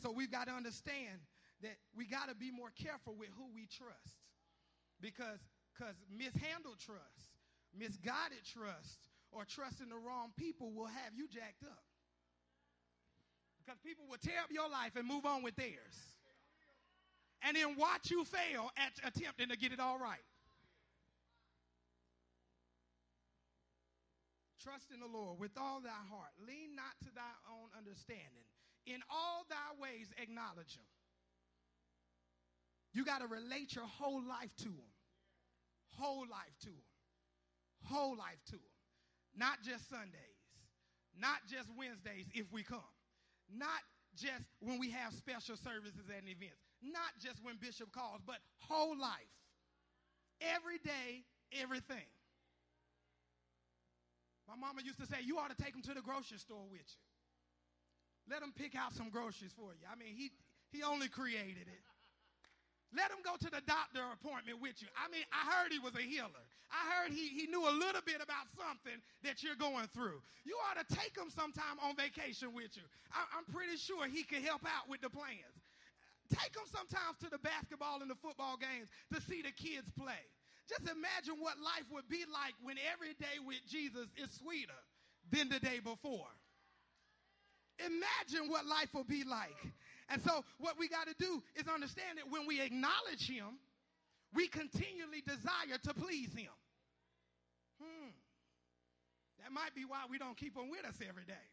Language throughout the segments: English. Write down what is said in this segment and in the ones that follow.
So we've got to understand that we got to be more careful with who we trust. Because mishandled trust, misguided trust, or trusting the wrong people will have you jacked up. Because people will tear up your life and move on with theirs. And then watch you fail at attempting to get it all right. Trust in the Lord with all thy heart. Lean not to thy own understanding. In all thy ways acknowledge him. You got to relate your whole life to him. Whole life to him. Whole life to him. Not just Sundays. Not just Wednesdays if we come. Not just when we have special services and events. Not just when Bishop calls, but whole life. Every day, everything. My mama used to say, you ought to take them to the grocery store with you. Let them pick out some groceries for you. I mean, he only created it. Let him go to the doctor appointment with you. I mean, I heard he was a healer. I heard he knew a little bit about something that you're going through. You ought to take him sometime on vacation with you. I'm pretty sure he can help out with the plans. Take them sometimes to the basketball and the football games to see the kids play. Just imagine what life would be like when every day with Jesus is sweeter than the day before. Imagine what life will be like. And so what we got to do is understand that when we acknowledge him, we continually desire to please him. That might be why we don't keep him with us every day.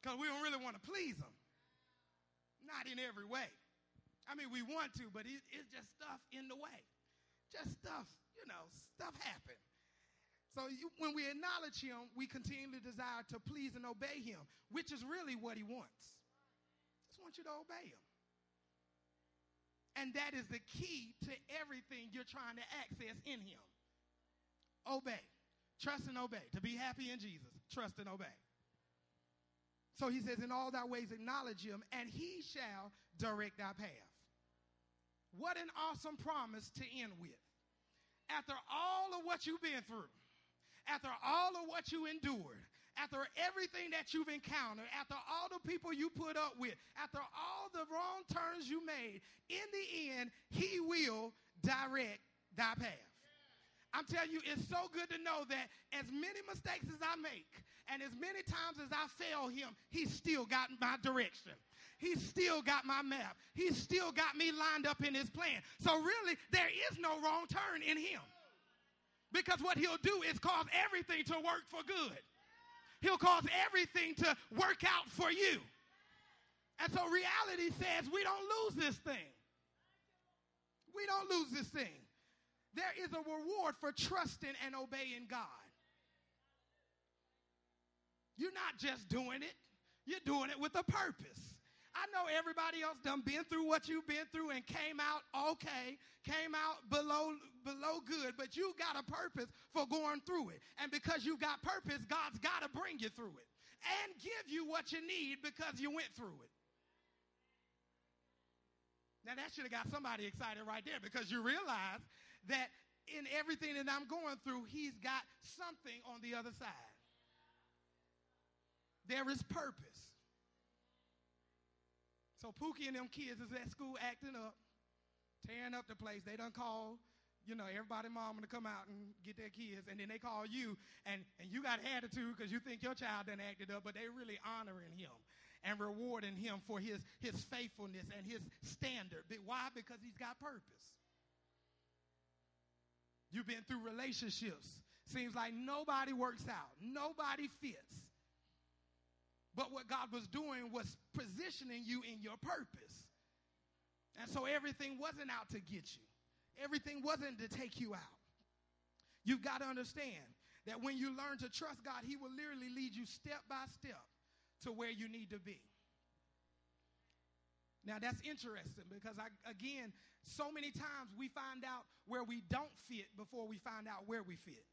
Because we don't really want to please him. Not in every way. I mean, we want to, but it's just stuff in the way. Just stuff, stuff happen. So when we acknowledge him, we continually desire to please and obey him, which is really what he wants. Just wants you to obey him. And that is the key to everything you're trying to access in him. Obey. Trust and obey. To be happy in Jesus, trust and obey. So he says, in all thy ways acknowledge him, and he shall direct thy path. What an awesome promise to end with. After all of what you've been through, after all of what you endured, after everything that you've encountered, after all the people you put up with, after all the wrong turns you made, in the end, he will direct thy path. I'm telling you, it's so good to know that as many mistakes as I make and as many times as I fail him, he's still got my direction. He's still got my map. He's still got me lined up in his plan. So really, there is no wrong turn in him. Because what he'll do is cause everything to work for good. He'll cause everything to work out for you. And so reality says we don't lose this thing. We don't lose this thing. There is a reward for trusting and obeying God. You're not just doing it. You're doing it with a purpose. I know everybody else done been through what you've been through and came out okay, came out below good, but you got a purpose for going through it. And because you got purpose, God's got to bring you through it and give you what you need because you went through it. Now that should have got somebody excited right there, because you realize that in everything that I'm going through, he's got something on the other side. There is purpose. So Pookie and them kids is at school acting up, tearing up the place. They done call, everybody mama to come out and get their kids, and then they call you, and you got attitude because you think your child done acted up, but they really honoring him and rewarding him for his faithfulness and his standard. Why? Because he's got purpose. You've been through relationships. Seems like nobody works out. Nobody fits. But what God was doing was positioning you in your purpose. And so everything wasn't out to get you. Everything wasn't to take you out. You've got to understand that when you learn to trust God, he will literally lead you step by step to where you need to be. Now, that's interesting because, again, so many times we find out where we don't fit before we find out where we fit.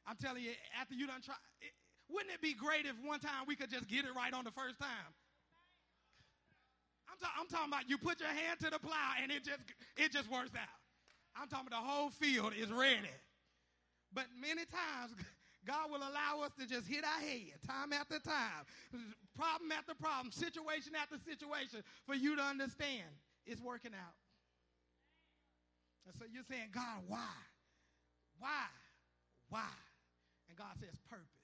I'm telling you, after you done try, wouldn't it be great if one time we could just get it right on the first time? I'm talking about you put your hand to the plow and it just works out. I'm talking about the whole field is ready. But many times God will allow us to just hit our head time after time, problem after problem, situation after situation, for you to understand it's working out. And so you're saying, God, why? Why? Why? And God says, purpose.